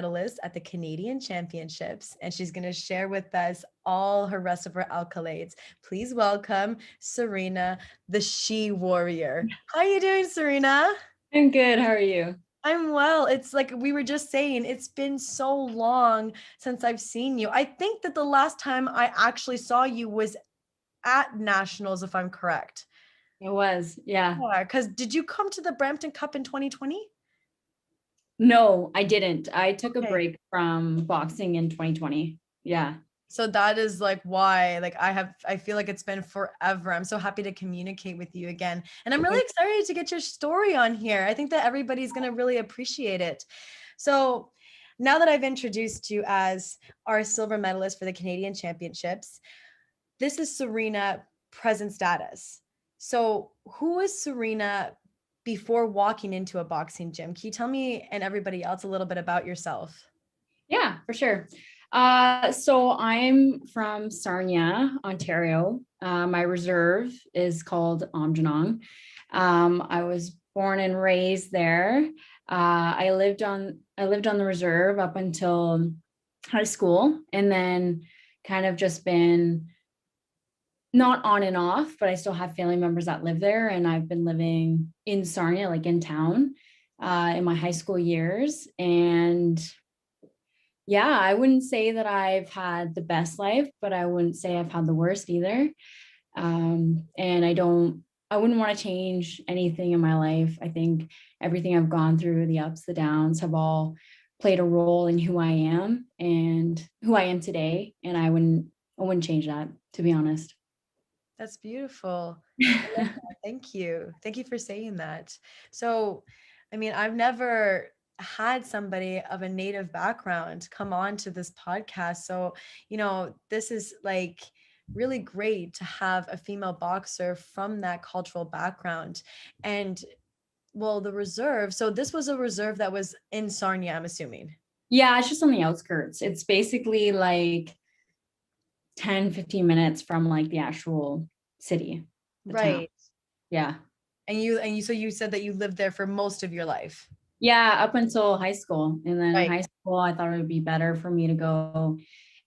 medalist at the Canadian Championships, and she's going to share with us all her rest of her accolades. Please welcome Sereena, the She Warrior. How are you doing, Sereena? I'm good. How are you? I'm well. It's like we were just saying, it's been so long since I've seen you. I think that the last time I actually saw you was at Nationals, if I'm correct. It was, yeah. Yeah, because did you come to the Brampton Cup in 2020? No, I didn't. I took a Okay. break from boxing in 2020. Yeah. So that is like why, like I feel like it's been forever. I'm so happy to communicate with you again. And I'm really excited to get your story on here. I think that everybody's going to really appreciate it. So now that I've introduced you as our silver medalist for the Canadian Championships, this is Sereena present status. So who is Sereena before walking into a boxing gym? Can you tell me and everybody else a little bit about yourself? Yeah, for sure. So I'm from Sarnia, Ontario. My reserve is called Amjanong. I was born and raised there. I lived on the reserve up until high school, and then kind of just been not on and off, but I still have family members that live there. And I've been living in Sarnia, like in town, in my high school years. And yeah, I wouldn't say that I've had the best life, but I wouldn't say I've had the worst either. And I wouldn't want to change anything in my life. I think everything I've gone through, the ups, the downs, have all played a role in who I am and who I am today. And I wouldn't change that, to be honest. That's beautiful. I love that. Thank you. Thank you for saying that. So, I mean, I've never had somebody of a native background come on to this podcast. So, this is like really great to have a female boxer from that cultural background. And well, the reserve. So, this was a reserve that was in Sarnia, I'm assuming. Yeah, it's just on the outskirts. It's basically like 10-15 minutes from like the actual city, the town. Right. Yeah. So you said that you lived there for most of your life. Yeah, up until high school. And then in Right. high school, I thought it would be better for me to go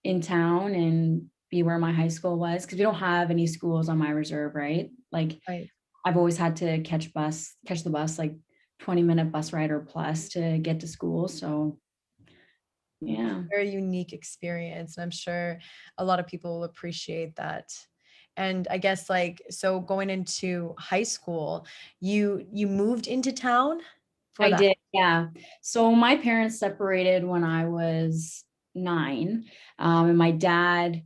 in town and be where my high school was, because we don't have any schools on my reserve, right? Like Right. I've always had to catch the bus, like 20-minute bus ride or plus to get to school. So yeah. Very unique experience. And I'm sure a lot of people will appreciate that. And I guess like, so going into high school, you moved into town for I that. did, yeah. So my parents separated when I was 9. And my dad,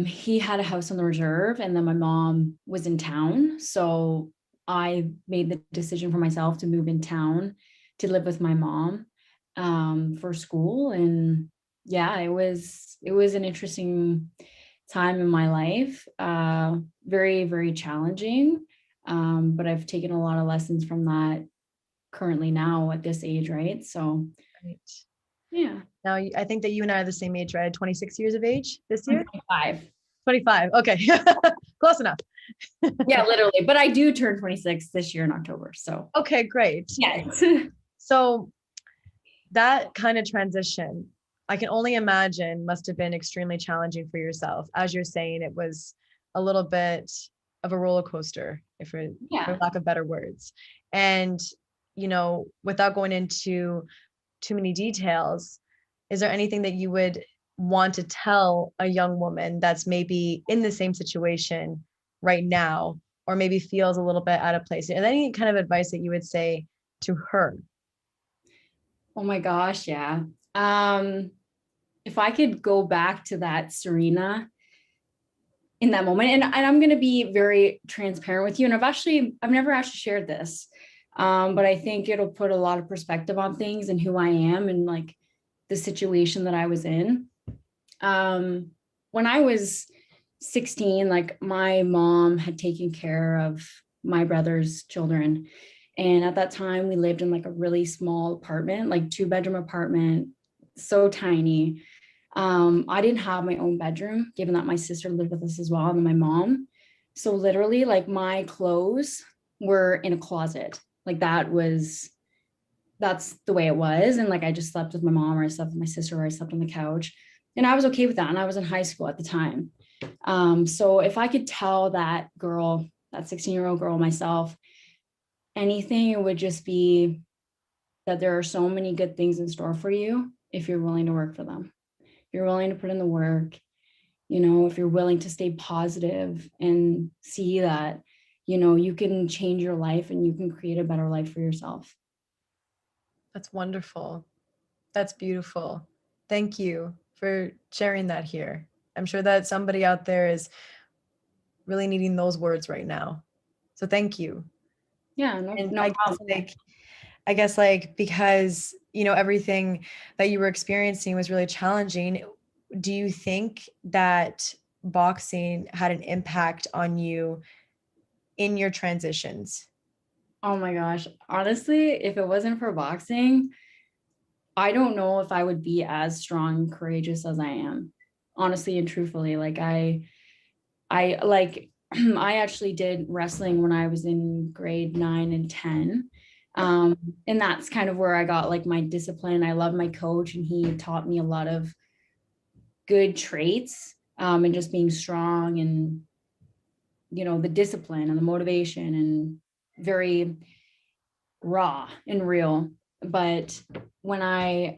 he had a house on the reserve, and then my mom was in town. So I made the decision for myself to move in town to live with my mom for school. And yeah, it was an interesting time in my life. Very, very challenging. But I've taken a lot of lessons from that currently now at this age, right? So Right. yeah. Now, I think that you and I are the same age, right? 26 years of age this I'm year? 25. 25. Okay. Close enough. Yeah, literally. But I do turn 26 this year in October. So Okay, great. yes. So that kind of transition, I can only imagine must have been extremely challenging for yourself. As you're saying, it was a little bit of a roller coaster, if for Yeah. lack of better words. And, without going into too many details, is there anything that you would want to tell a young woman that's maybe in the same situation right now, or maybe feels a little bit out of place? And any kind of advice that you would say to her? Oh my gosh, yeah. If I could go back to that Sereena in that moment, and I'm going to be very transparent with you, and I've never actually shared this, but I think it'll put a lot of perspective on things and who I am and like the situation that I was in. When I was 16, like my mom had taken care of my brother's children. And at that time, we lived in like a really small apartment, like 2-bedroom apartment, so tiny. I didn't have my own bedroom, given that my sister lived with us as well, and my mom. So literally, like my clothes were in a closet. Like that was that's the way it was. And like, I just slept with my mom, or I slept with my sister, or I slept on the couch. And I was okay with that. And I was in high school at the time. So if I could tell that girl, that 16-year-old girl myself, anything, it would just be that there are so many good things in store for you if you're willing to work for them. If you're willing to put in the work, if you're willing to stay positive and see that, you can change your life and you can create a better life for yourself. That's wonderful. That's beautiful. Thank you for sharing that here. I'm sure that somebody out there is really needing those words right now. So thank you. Yeah, And no problem. I guess like because, everything that you were experiencing was really challenging. Do you think that boxing had an impact on you in your transitions? Oh my gosh. Honestly, if it wasn't for boxing, I don't know if I would be as strong and courageous as I am. Honestly and truthfully, like I like I actually did wrestling when I was in grade 9 and 10. And that's kind of where I got like my discipline. I love my coach, and he taught me a lot of good traits, and just being strong, and the discipline and the motivation, and very raw and real. But when I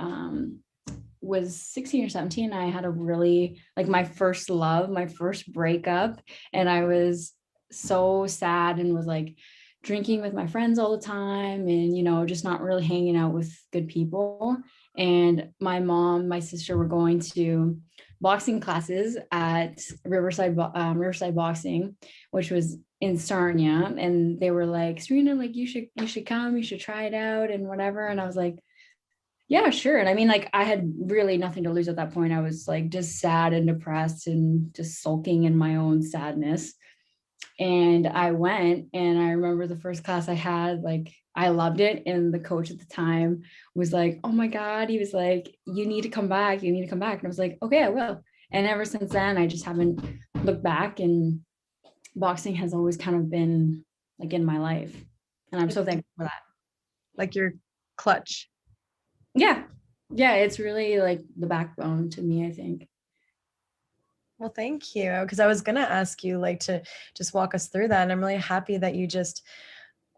was 16 or 17, I had a really like my first love, my first breakup, and I was so sad and was like drinking with my friends all the time, and just not really hanging out with good people. And my mom, my sister were going to boxing classes at Riverside Boxing, which was in Sarnia, and they were like, Sereena, like you should come, you should try it out and whatever. And I was like, yeah, sure. And I mean, like, I had really nothing to lose at that point. I was like just sad and depressed and just sulking in my own sadness. And I went, and I remember the first class I had, like, I loved it. And the coach at the time was like, oh my God, he was like, you need to come back. You need to come back. And I was like, okay, I will. And ever since then, I just haven't looked back, and boxing has always kind of been like in my life. And I'm so thankful for that. Like your clutch. Yeah. Yeah. It's really like the backbone to me, I think. Well, thank you. Because I was going to ask you like to just walk us through that. And I'm really happy that you just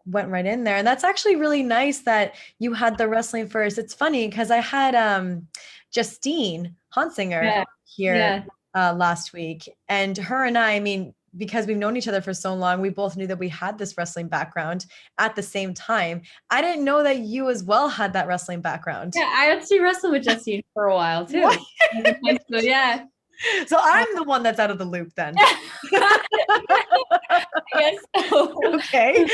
went right in there. And that's actually really nice that you had the wrestling first. It's funny because I had Justine Hansinger here last week. And her and I mean, because we've known each other for so long, we both knew that we had this wrestling background at the same time. I didn't know that you as well had that wrestling background. Yeah, I actually wrestled with Justine for a while too. So, yeah. So I'm the one that's out of the loop then. Yes. Okay.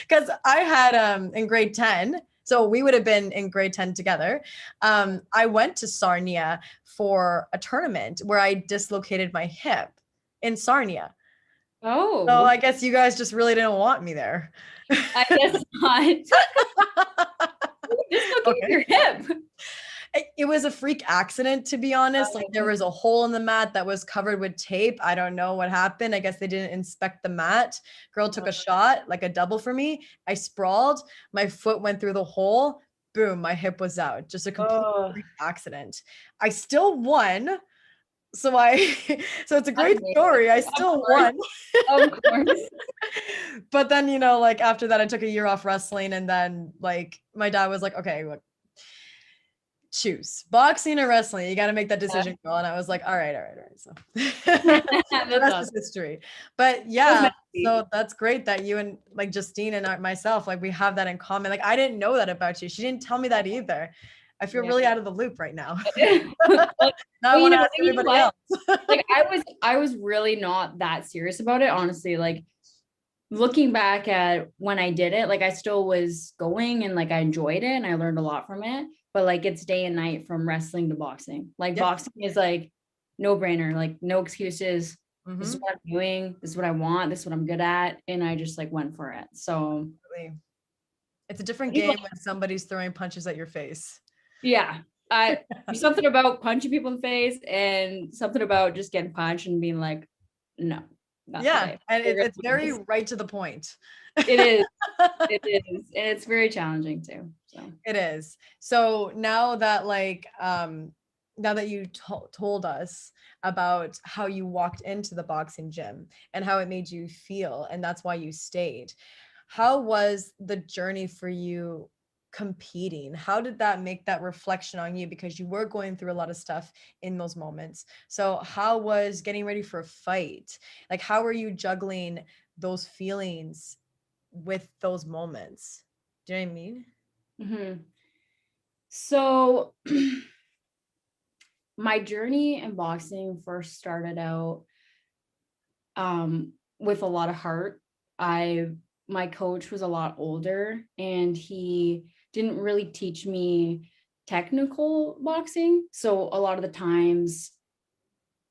Because I had in grade 10, so we would have been in grade 10 together. I went to Sarnia for a tournament where I dislocated my hip in Sarnia. Oh. So I guess you guys just really didn't want me there. I guess not. Dislocate your hip. It was a freak accident, to be honest. Like there was a hole in the mat that was covered with tape. I don't know what happened. I guess they didn't inspect the mat. Girl took a shot, like a double for me. I sprawled. My foot went through the hole. Boom, my hip was out. Just a complete freak accident. I still won. So it's a great story. I still won. Of course. But then, like after that, I took a year off wrestling. And then like my dad was like, okay, look, choose boxing or wrestling. You got to make that decision, girl. And I was like, all right. So the rest is history. But yeah, so that's great that you and like Justine and myself, like we have that in common. Like I didn't know that about you. She didn't tell me that either. I feel really out of the loop right now. Now I want to ask everybody else. Like I was really not that serious about it, honestly. Like looking back at when I did it, like I still was going and like I enjoyed it and I learned a lot from it. But like it's day and night from wrestling to boxing. Like boxing is like no brainer, like no excuses. Mm-hmm. This is what I'm doing. This is what I want. This is what I'm good at. And I just like went for it. So it's a different game when somebody's throwing punches at your face. Yeah. There's something about punching people in the face and something about just getting punched and being like, no. That's Yeah. why And it's very right to the point. it is. It is. And it's very challenging too. So It is. So now that now that you told us about how you walked into the boxing gym and how it made you feel, and that's why you stayed, how was the journey for you competing? How did that make that reflection on you? Because you were going through a lot of stuff in those moments. So how was getting ready for a fight? Like, how were you juggling those feelings with those moments? Do you know what I mean? mhm. So my journey in boxing first started out with a lot of heart. I My coach was a lot older and he didn't really teach me technical boxing. So a lot of the times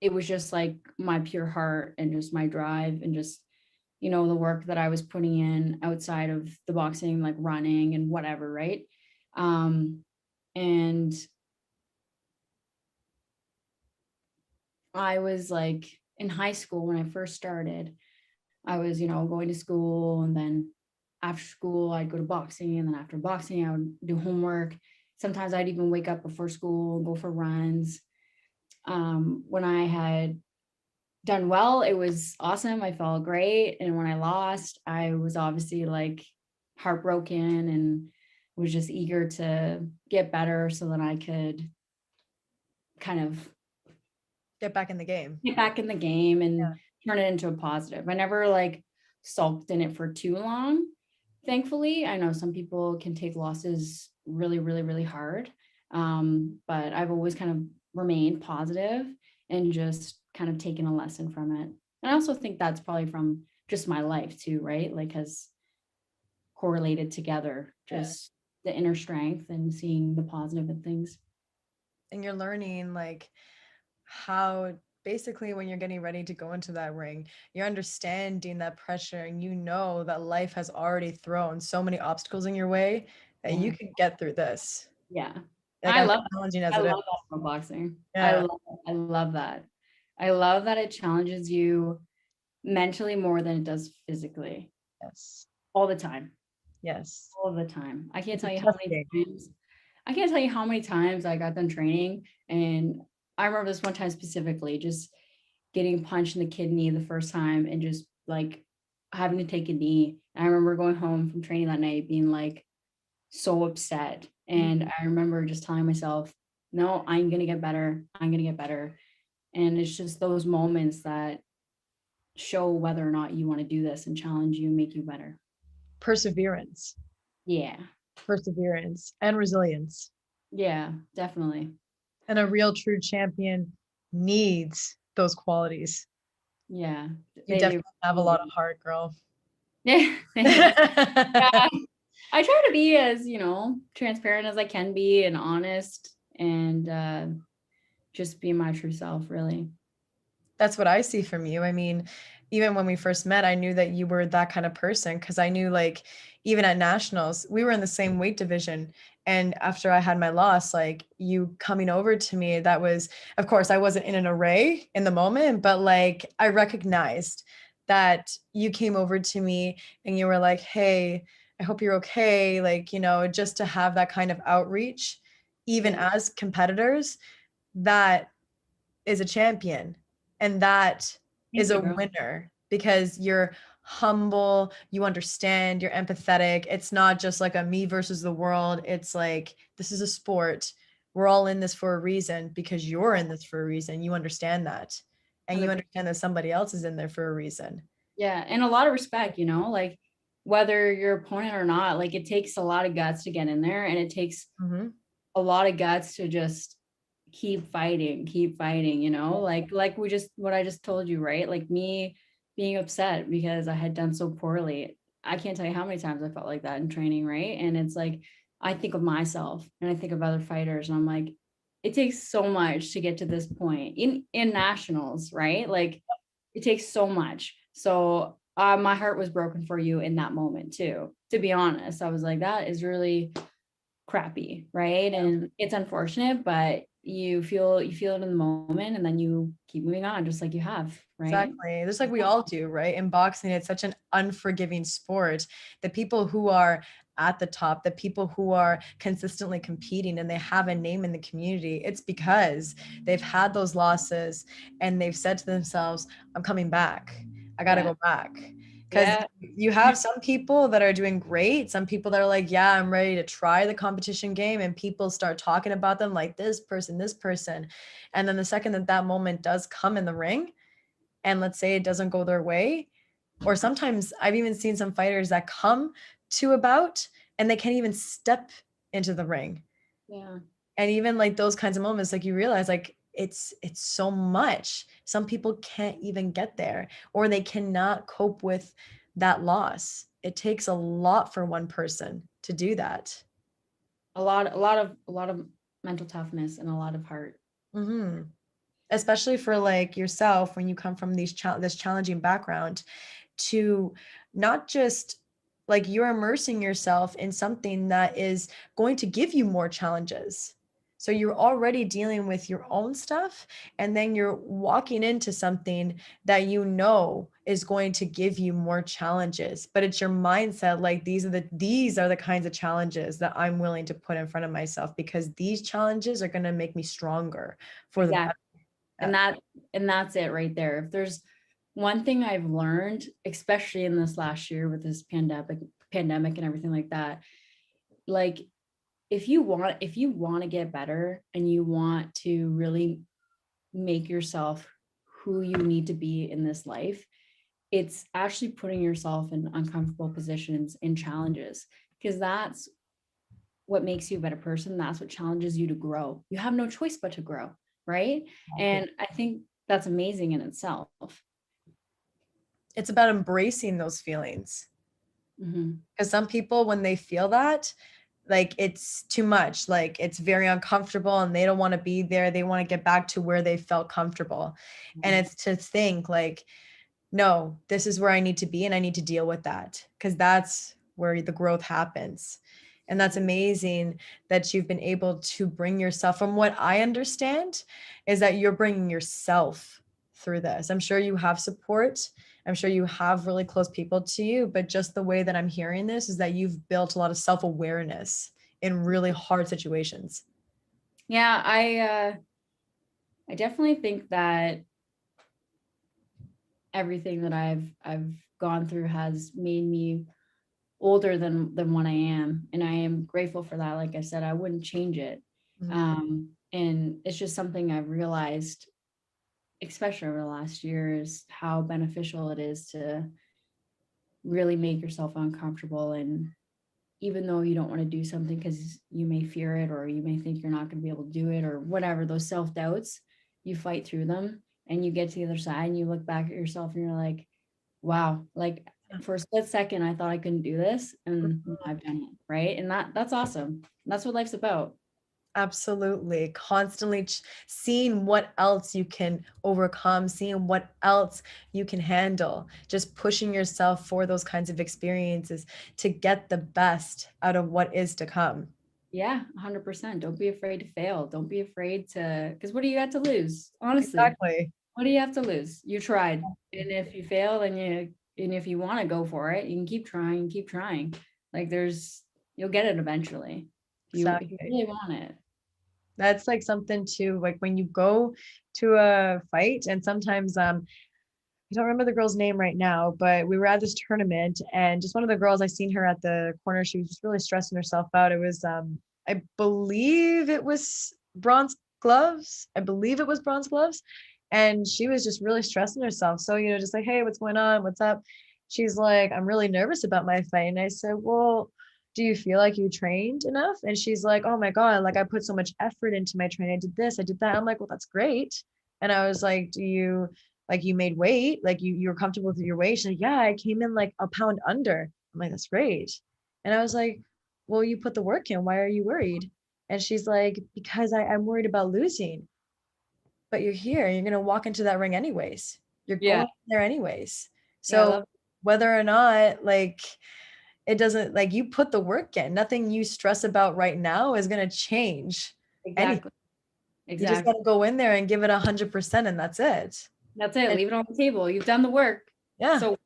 it was just like my pure heart and just my drive and just, the work that I was putting in outside of the boxing, like running and whatever, right? And I was like in high school when I first started, I was, going to school, and then after school I'd go to boxing, and then after boxing I would do homework. Sometimes I'd even wake up before school and go for runs. When I had done well, it was awesome. I felt great. And when I lost, I was obviously like heartbroken and was just eager to get better so that I could kind of Get back in the game. get back in the game Yeah. and turn it into a positive. I never like sulked in it for too long. Thankfully, I know some people can take losses really, really, really hard. But I've always kind of remained positive and just kind of taken a lesson from it. And I also think that's probably from just my life too, right? Like has correlated together, Yeah. just the inner strength and seeing the positive in things. And you're learning like how basically when you're getting ready to go into that ring, you're understanding that pressure and you know that life has already thrown so many obstacles in your way that you Yeah. can get through this. Yeah. Like as challenging as I it is. love that about boxing. Yeah. I love that. I love that it challenges you mentally more than it does physically Yes. all the time. Yes. All the time. It's a tough game. I can't tell you how many times I got done training, and I remember this one time specifically, just getting punched in the kidney the first time and just like having to take a knee. And I remember going home from training that night being like so upset. And I remember just telling myself, no, I'm going to get better. I'm going to get better. And it's just those moments that show whether or not you want to do this and challenge you and make you better. Perseverance. Yeah. Perseverance and resilience. Yeah, definitely. And a real true champion needs those qualities. Yeah. You They definitely have a lot of heart, girl. Yeah, thanks. Yeah. I try to be as, transparent as I can be and honest and just be my true self, really. That's what I see from you. I mean, even when we first met, I knew that you were that kind of person because I knew like even at nationals, we were in the same weight division. And after I had my loss, like you coming over to me, that was, of course, I wasn't in an array in the moment, but like I recognized that you came over to me and you were like, hey, I hope you're okay. Like, just to have that kind of outreach, even Yeah. as competitors, that is a champion and that Thank is you, a girl. winner because you're humble, you understand, you're empathetic. It's not just like a me versus the world. It's like this is a sport. We're all in this for a reason because you're in this for a reason. You understand that. And you 100%. understand that somebody else is in there for a reason. Yeah, and a lot of respect, like whether your opponent or not, like it takes a lot of guts to get in there, and it takes Mm-hmm. a lot of guts to just keep fighting, like we just what I just told you, right? Like me being upset because I had done so poorly. I can't tell you how many times I felt like that in training, right? And it's like I think of myself and I think of other fighters and I'm like, it takes so much to get to this point in nationals, right? Like it takes so much. So my heart was broken for you in that moment too. To be honest, I was like, that is really crappy, right? And it's unfortunate, but you feel it in the moment, and then you keep moving on, just like you have, right? Exactly. Just like we all do, right? In boxing, it's such an unforgiving sport. The people who are at the top, the people who are consistently competing and they have a name in the community, it's because they've had those losses and they've said to themselves, I'm coming back. I got to Yeah. go back. Because Yeah. you have some people that are doing great, some people that are like, yeah, I'm ready to try the competition game, and people start talking about them like this person, this person. And then the second that that moment does come in the ring, and let's say it doesn't go their way, or sometimes I've even seen some fighters that come to a bout and they can't even step into the ring. Yeah. And even like those kinds of moments, like you realize like it's so much. Some people can't even get there, or they cannot cope with that loss. It takes a lot for one person to do that. A lot of mental toughness and a lot of heart. Hmm. Especially for like yourself, when you come from this challenging background, to not just like you're immersing yourself in something that is going to give you more challenges. So you're already dealing with your own stuff, and then you're walking into something that you know is going to give you more challenges, but it's your mindset like these are the kinds of challenges that I'm willing to put in front of myself, because these challenges are going to make me stronger for the Exactly. better. And that's it right there. If there's one thing I've learned, especially in this last year with this pandemic and everything like that, like if you want to get better and you want to really make yourself who you need to be in this life, it's actually putting yourself in uncomfortable positions and challenges, because that's what makes you a better person. That's what challenges you to grow. You have no choice but to grow, right? And I think that's amazing in itself. It's about embracing those feelings, Mhm. because some people, when they feel that, like it's too much, like it's very uncomfortable and they don't want to be there, they want to get back to where they felt comfortable. And it's to think like, no, this is where I need to be and I need to deal with that, because that's where the growth happens. And that's amazing that you've been able to bring yourself, from what I understand, is that you're bringing yourself through this. I'm sure you have support. I'm sure you have really close people to you, but just the way that I'm hearing this is that you've built a lot of self-awareness in really hard situations. Yeah, I definitely think that everything that I've gone through has made me older than what I am, and I am grateful for that. Like I said, I wouldn't change it. Mhm. And it's just something I've realized, especially over the last year, is how beneficial it is to really make yourself uncomfortable. And even though you don't want to do something because you may fear it, or you may think you're not going to be able to do it, or whatever, those self-doubts, you fight through them and you get to the other side and you look back at yourself and you're like, wow, like for a split second I thought I couldn't do this, and I've done it, right? And that's awesome. That's what life's about. Absolutely. Constantly seeing what else you can overcome, seeing what else you can handle, just pushing yourself for those kinds of experiences to get the best out of what is to come. Yeah, 100%. Don't be afraid to fail. Don't be afraid to, because what do you got to lose? Honestly, Exactly. what do you have to lose? You tried. And if you fail, and if you want to go for it, you can keep trying. Like you'll get it eventually. If you Exactly. really want it. That's like something to like when you go to a fight, and sometimes I don't remember the girl's name right now, but we were at this tournament, and just one of the girls, I seen her at the corner. She was just really stressing herself out. It was, I believe it was bronze gloves. I believe it was bronze gloves. And she was just really stressing herself. So, just like, hey, what's going on? What's up? She's like, I'm really nervous about my fight. And I said, well, do you feel like you trained enough? And she's like, oh my God, like I put so much effort into my training. I did this, I did that. I'm like, well, that's great. And I was like, do you like you made weight, like you were comfortable with your weight? She's like, yeah, I came in like a pound under. I'm like, that's great. And I was like, well, you put the work in, why are you worried? And she's like, because I'm worried about losing. But you're here, you're going to walk into that ring anyways, you're Yeah. going there anyways. Yeah, I So love whether or not like it doesn't, like you put the work in, nothing you stress about right now is going to change anything. exactly. You just exactly. got to go in there and give it 100% and that's it. That's it. And Leave it on the table. You've done the work. yeah. So,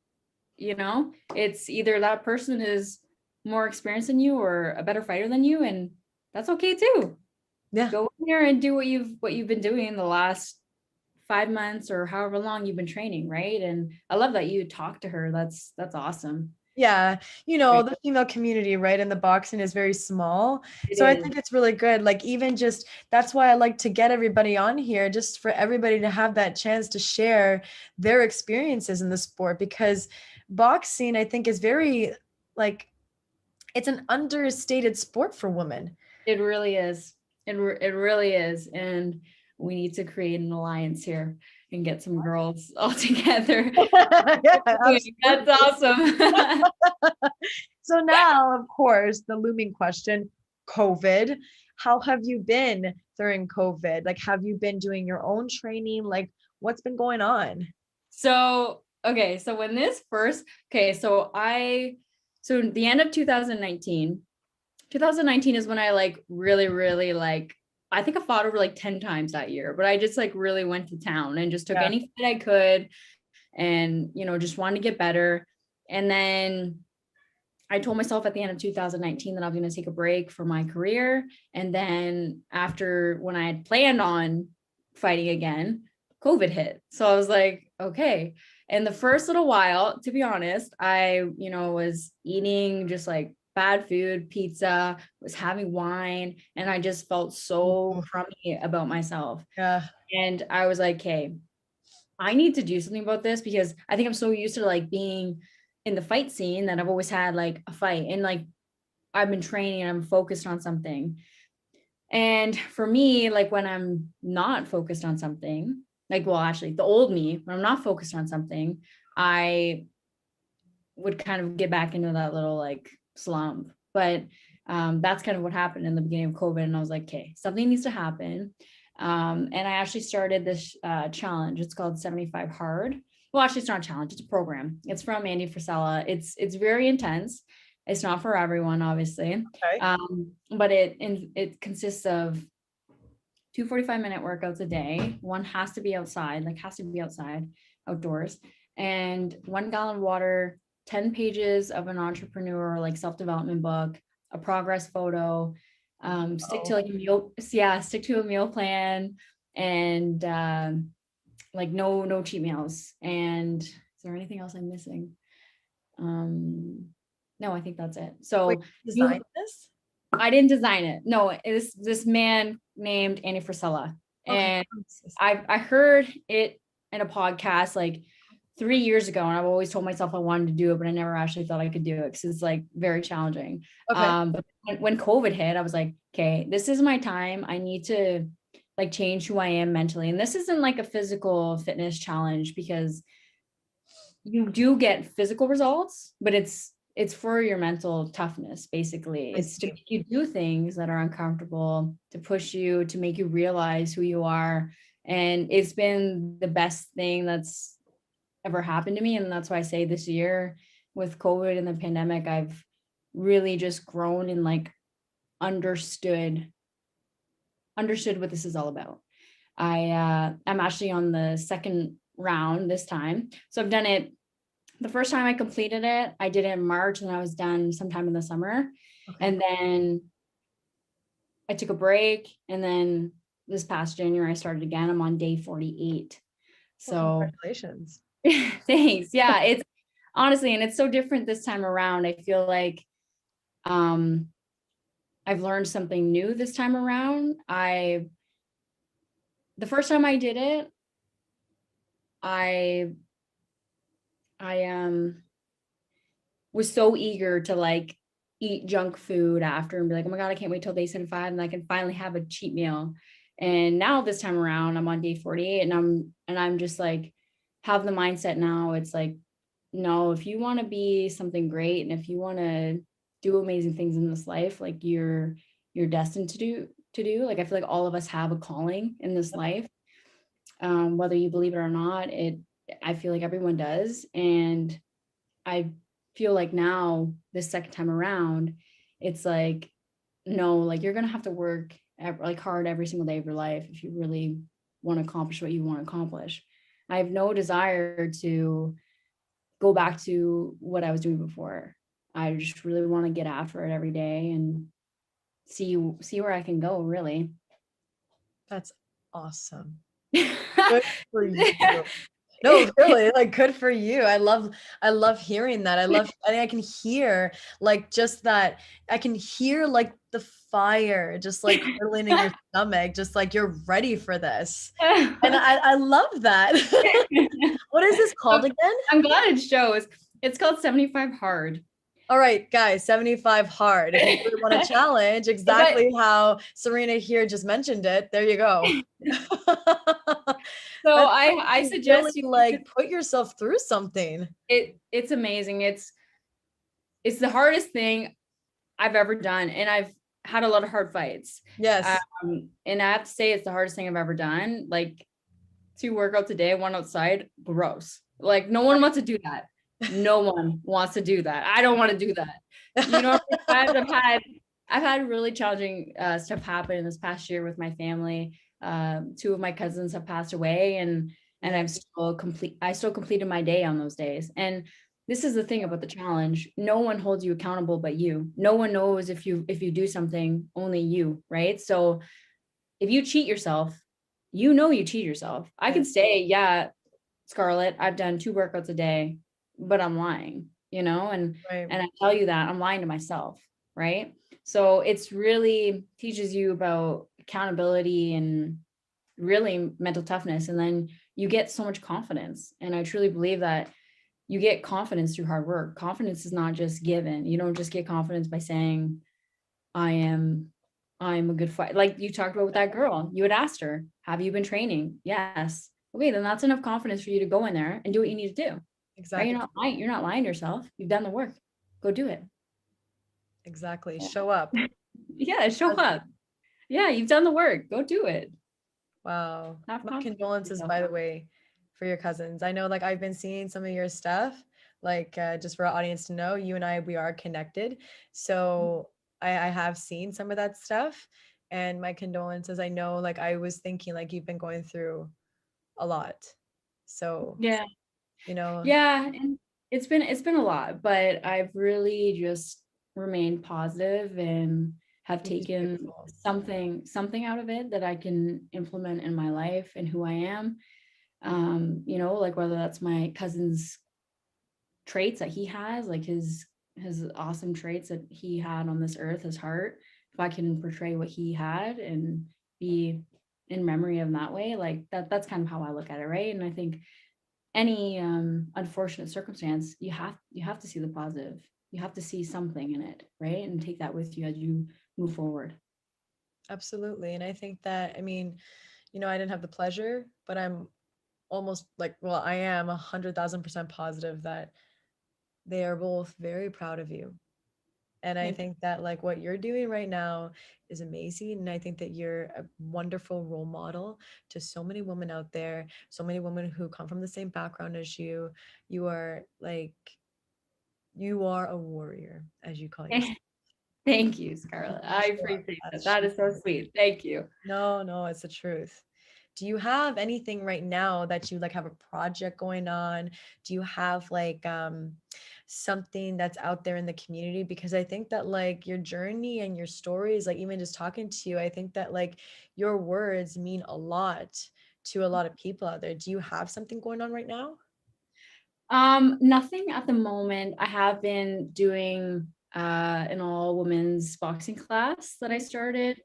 it's either that person is more experienced than you or a better fighter than you, and that's okay too. Yeah. Go in there and do what you've been doing the last 5 months or however long you've been training, right? And I love that you talked to her. That's awesome. Yeah, Right. the female community, right, in the boxing is very small. It So I is. think it's really good. Like, even just that's why I like to get everybody on here, just for everybody to have that chance to share their experiences in the sport, because boxing, I think, is very, like, it's an understated sport for women. It really is. It really is. And we need to create an alliance here and get some girls all together. Yeah, That's absolutely. awesome. So now, of course, the looming question, COVID. How have you been during COVID? Like, have you been doing your own training? Like, what's been going on? So, okay, so when this first, okay, so the end of 2019 is when I like really, really like, I think I fought over like 10 times that year, but I just like really went to town and just took Yeah. any fight I could and, just wanted to get better. And then I told myself at the end of 2019 that I was going to take a break for my career. And then after, when I had planned on fighting again, COVID hit. So I was like, okay. And the first little while, to be honest, I, was eating just like bad food, pizza, was having wine, and I just felt so Ooh, crummy about myself. yeah. And I was like, okay, I need to do something about this, because I think I'm so used to like being in the fight scene that I've always had like a fight, and like I've been training and I'm focused on something. And for me, like when I'm not focused on something, like, well, actually the old me, when I'm not focused on something, I would kind of get back into that little like slump. But that's kind of what happened in the beginning of COVID. And I was like, okay, something needs to happen. And I actually started this challenge. It's called 75 Hard. Well, actually, it's not a challenge. It's a program. It's from Andy Frisella. It's very intense. It's not for everyone, obviously. Okay. But it consists of 2 45-minute workouts a day. One has to be outside, outdoors, and 1 gallon of water, 10 pages of an entrepreneur like self-development book, a progress photo, stick to Oh, like a meal, yeah, stick to a meal plan, and like no cheat meals. And is there anything else I'm missing? No, I think that's it. wait, So design this? I didn't design it. No, it's this man named Andy Frisella. Okay. And I heard it in a podcast like 3 years ago, and I've always told myself I wanted to do it, but I never actually thought I could do it because it's like very challenging. Okay. But when COVID hit, I was like, okay, this is my time. I need to like change who I am mentally. And this isn't like a physical fitness challenge, because you do get physical results, but it's for your mental toughness. Basically, I it's to see. make you do things that are uncomfortable, to push you, to make you realize who you are. And it's been the best thing that's ever happened to me. And that's why I say this year with COVID and the pandemic, I've really just grown and like understood what this is all about. I'm actually on the second round this time. So I've done it. The first time I completed it, I did it in March, and I was done sometime in the summer. Okay. And then I took a break, and then this past January I started again. I'm on day 48. Well, So congratulations. thanks. Yeah, it's honestly, and it's so different this time around. I feel like um I've learned something new this time around. The first time I did it, I I was so eager to like eat junk food after and be like, oh my God, I can't wait till day 75 and I can finally have a cheat meal. And now this time around, I'm on day 48, and I'm just like, have the mindset now. It's like, no, if you want to be something great and if you want to do amazing things in this life, like you're destined to do. Like I feel like all of us have a calling in this life. Whether you believe it or not, I feel like everyone does. And I feel like now this second time around, it's like, no, like you're gonna have to work like hard every single day of your life if you really want to accomplish what you want to accomplish. I have no desire to go back to what I was doing before. I just really want to get after it every day and see where I can go, really. That's awesome. Good for you. No, really, like good for you. I love hearing that. I can hear like just that. I can hear like the fire just like curdling in your stomach, just like you're ready for this. And I love that. What is this called again? I'm glad it shows. It's called 75 Hard. All right, guys, 75 hard. If you really want to challenge exactly how Sereena here just mentioned it, there you go. So That's I really, suggest you like put yourself through something. It's amazing. It's the hardest thing I've ever done, and I've had a lot of hard fights. Yes. And I have to say it's the hardest thing I've ever done. Like 2 workouts a day, one outside, gross. Like no one wants to do that. No one wants to do that. I don't want to do that. You know, I've had really challenging stuff happen in this past year with my family. 2 of my cousins have passed away, and I still completed my day on those days. And this is the thing about the challenge. No one holds you accountable but you. No one knows if you do something, only you, right? So if you cheat yourself, you know you cheat yourself. I can say, yeah, Scarlett, I've done 2 workouts a day, but I'm lying, you know, and I tell you that I'm lying to myself, right? So it's really teaches you about accountability and really mental toughness. And then you get so much confidence. And I truly believe that you get confidence through hard work. Confidence is not just given. You don't just get confidence by saying, I'm a good fighter. Like you talked about with that girl, you had asked her, have you been training? Yes. Okay, then that's enough confidence for you to go in there and do what you need to do. Exactly. Right? You're not lying to yourself. You've done the work. Go do it. Exactly. Show up. Yeah, show up. Yeah, you've done the work. Go do it. Wow. My condolences, by the way, for your cousins. I know like I've been seeing some of your stuff, like just for our audience to know, you and I, we are connected. So I have seen some of that stuff, and my condolences. I know like I was thinking like you've been going through a lot. So yeah. You know. Yeah, and it's been a lot, but I've really just remained positive and have taken something out of it that I can implement in my life and who I am. You know, like whether that's my cousin's traits that he has, like his awesome traits that he had on this earth, his heart, if I can portray what he had and be in memory of that way, like that's kind of how I look at it, right? And I think any unfortunate circumstance, you have to see the positive. You have to see something in it, right? And take that with you as you move forward. Absolutely. And I think that, I mean, I didn't have the pleasure, but I'm almost like, well, I am 100,000% positive that they are both very proud of you. And I think that like what you're doing right now is amazing. And I think that you're a wonderful role model to so many women out there, so many women who come from the same background as you. You are a warrior, as you call yourself. Thank you, Scarlett. I appreciate that. That is so sweet. Thank you. No, it's the truth. Do you have anything right now that you like have a project going on? Do you have like something that's out there in the community? Because I think that like your journey and your stories, like even just talking to you, I think that like your words mean a lot to a lot of people out there. Do you have something going on right now? Nothing at the moment. I have been doing an all women's boxing class that I started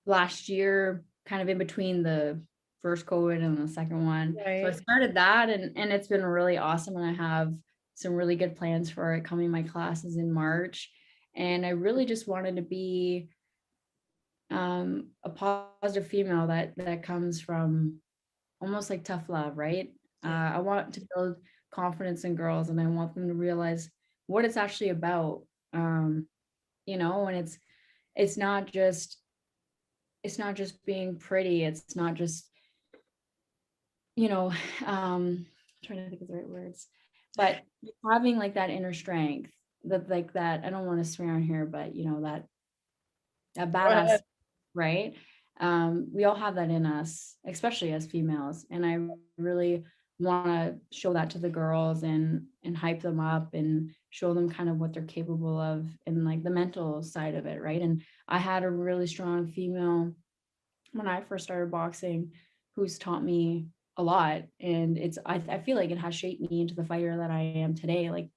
last year, kind of in between the first COVID and the second one. Right. So I started that, and it's been really awesome. And I have some really good plans for it coming. My classes in March, and I really just wanted to be a positive female that comes from almost like tough love, right? I want to build confidence in girls, and I want them to realize what it's actually about. You know, and it's not just being pretty. It's not just, I'm trying to think of the right words, but having like that inner strength, that like that, I don't want to swear on here, but that badass right? We all have that in us, especially as females. And I really want to show that to the girls and hype them up and show them kind of what they're capable of and like the mental side of it, right? And I had a really strong female when I first started boxing who's taught me a lot. And I feel like it has shaped me into the fighter that I am today. Like,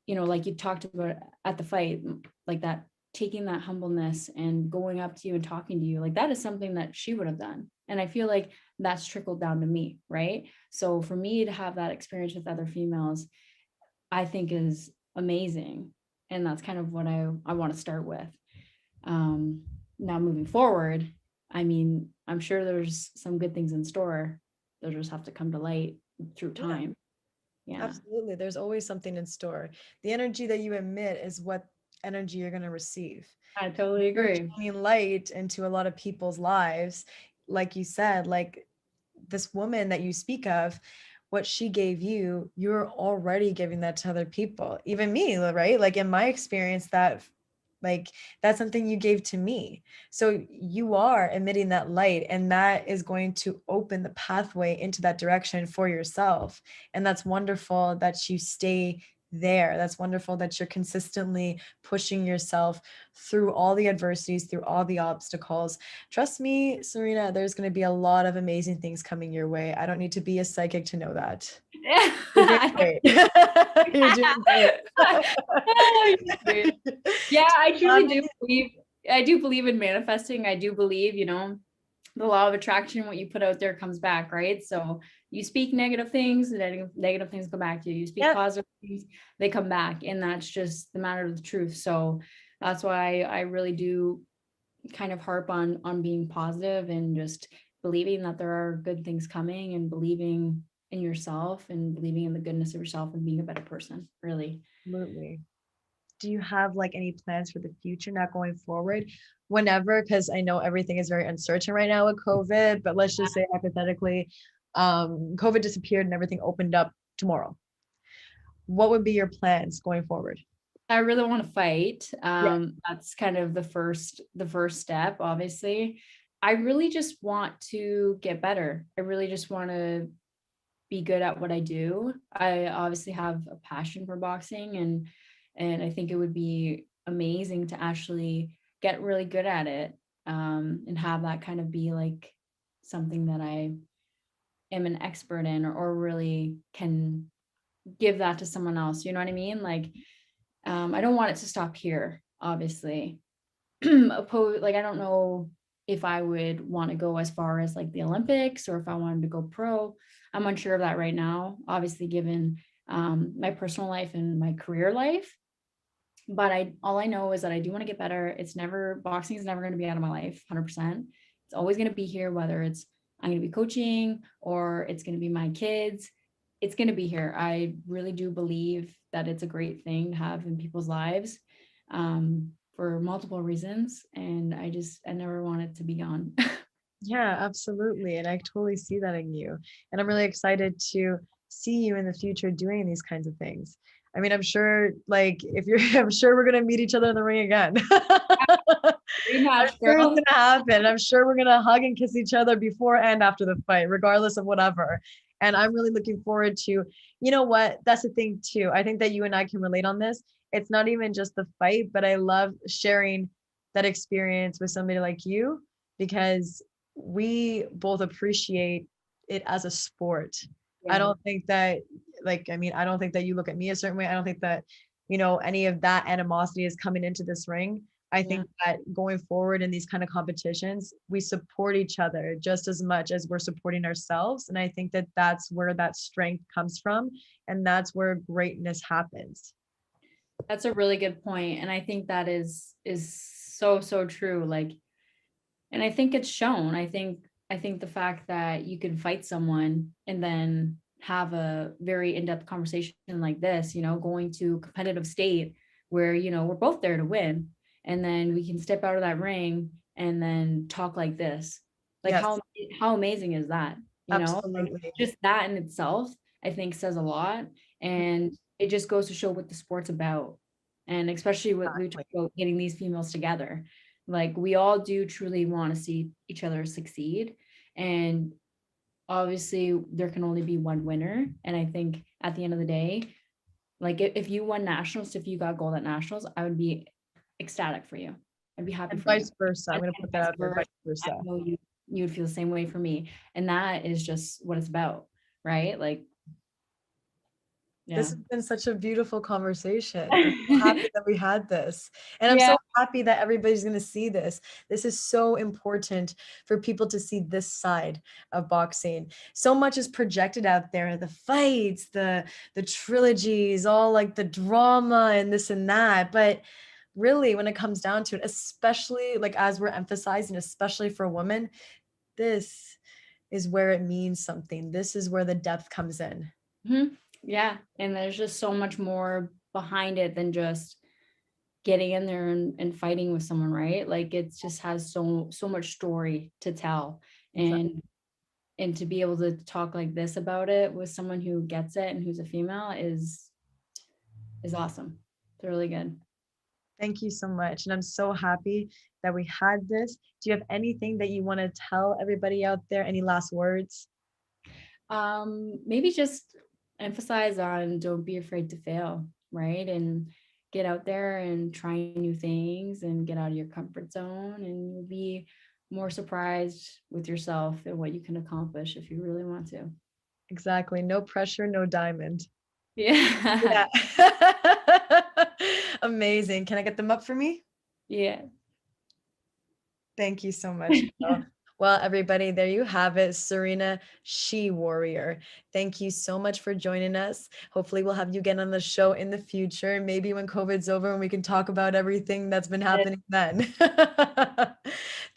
like you talked about at the fight, like that, taking that humbleness and going up to you and talking to you, like that is something that she would have done. And I feel like that's trickled down to me, right? So for me to have that experience with other females, I think is amazing. And that's kind of what I want to start with. Now moving forward, I mean, I'm sure there's some good things in store. They'll just have to come to light through Yeah, time. Yeah. absolutely. There's always something in store. The energy that you emit is what energy you're going to receive. I totally You're agree. shining light into a lot of people's lives. Like you said, like this woman that you speak of, what she gave you, you're already giving that to other people. Even me, right? Like in my experience, like that's something you gave to me. So you are emitting that light, and that is going to open the pathway into that direction for yourself. And that's wonderful that you stay there. That's wonderful that you're consistently pushing yourself through all the adversities, through all the obstacles. Trust me, Sereena, there's going to be a lot of amazing things coming your way. I don't need to be a psychic to know that. You're doing great. You're doing great. Yeah, I Um, truly do believe. I do believe in manifesting. I do believe, the law of attraction, what you put out there comes back, right? So you speak negative things, and negative things come back to you. You speak yeah, positive things, they come back. And that's just the matter of the truth. So that's why I really do kind of harp on being positive and just believing that there are good things coming and believing in yourself and believing in the goodness of yourself and being a better person, really. absolutely. Do you have like any plans for the future, not going forward? Whenever, because I know everything is very uncertain right now with COVID, but let's just say hypothetically, COVID disappeared and everything opened up tomorrow. What would be your plans going forward? I really want to fight. Yeah. That's kind of the first step, obviously. I really just want to get better. I really just want to be good at what I do. I obviously have a passion for boxing, and I think it would be amazing to actually get really good at it, and have that kind of be like something that I am an expert in, or really can give that to someone else. You know what I mean? Like, I don't want it to stop here, obviously. Like, I don't know if I would want to go as far as like the Olympics or if I wanted to go pro. I'm unsure of that right now, obviously, given my personal life and my career life. But all I know is that I do want to get better. Boxing is never going to be out of my life, 100%. It's always going to be here, whether it's I'm going to be coaching or it's going to be my kids. It's going to be here. I really do believe that it's a great thing to have in people's lives, for multiple reasons. And I never want it to be gone. Yeah, absolutely. And I totally see that in you. And I'm really excited to see you in the future doing these kinds of things. I mean, I'm sure, like, if you're, I'm sure we're going to meet each other in the ring again. I'm Rematch, sure it's girl. going to happen. I'm sure we're going to hug and kiss each other before and after the fight, regardless of whatever. And I'm really looking forward to, you know what? That's the thing, too. I think that you and I can relate on this. It's not even just the fight, but I love sharing that experience with somebody like you because we both appreciate it as a sport. I Yeah. don't think that, like, I mean, I don't think that you look at me a certain way. I don't think that, any of that animosity is coming into this ring. I Yeah. think that going forward in these kind of competitions, we support each other just as much as we're supporting ourselves. And I think that that's where that strength comes from. And that's where greatness happens. That's a really good point. And I think that is so, so true. Like, and I think it's shown. I think the fact that you can fight someone and then have a very in-depth conversation like this, going to a competitive state where, we're both there to win. And then we can step out of that ring and then talk like this. Like, Yes, how amazing is that? Like, absolutely. just that in itself, I think says a lot. And it just goes to show what the sport's about. And especially what we talk Exactly. about, getting these females together. Like we all do truly want to see each other succeed. And obviously there can only be one winner. And I think at the end of the day, like if you won nationals, if you got gold at nationals, I would be ecstatic for you. I'd be happy And for you. vice versa. I'm And going to put that vice out there, versa, vice I versa. know you would feel the same way for me. And that is just what it's about, right? Like, This yeah. has been such a beautiful conversation. I'm so happy that we had this. And I'm Yeah. so happy that everybody's going to see this. This is so important for people to see this side of boxing. So much is projected out there, the fights, the trilogies, all like the drama and this and that. But really, when it comes down to it, especially like as we're emphasizing, especially for women, this is where it means something. This is where the depth comes in. Mm-hmm. Yeah. And there's just so much more behind it than just getting in there and fighting with someone, right? Like it just has so much story to tell. Exactly. And to be able to talk like this about it with someone who gets it and who's a female is awesome. It's really good. Thank you so much. And I'm so happy that we had this. Do you have anything that you want to tell everybody out there? Any last words? Maybe just emphasize on don't be afraid to fail, right? And get out there and try new things and get out of your comfort zone, and you'll be more surprised with yourself and what you can accomplish if you really want to. Exactly. No pressure, no diamond. Yeah. Yeah. Amazing. Can I get them up for me? Yeah. Thank you so much. Well, everybody, there you have it. Sereena She Warrior. Thank you so much for joining us. Hopefully, we'll have you again on the show in the future. Maybe when COVID's over and we can talk about everything that's been happening then.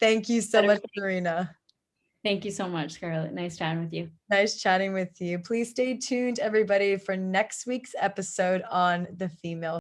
Thank you so much, Sereena. Thank you so much, Scarlett. Nice chatting with you. Nice chatting with you. Please stay tuned, everybody, for next week's episode on the female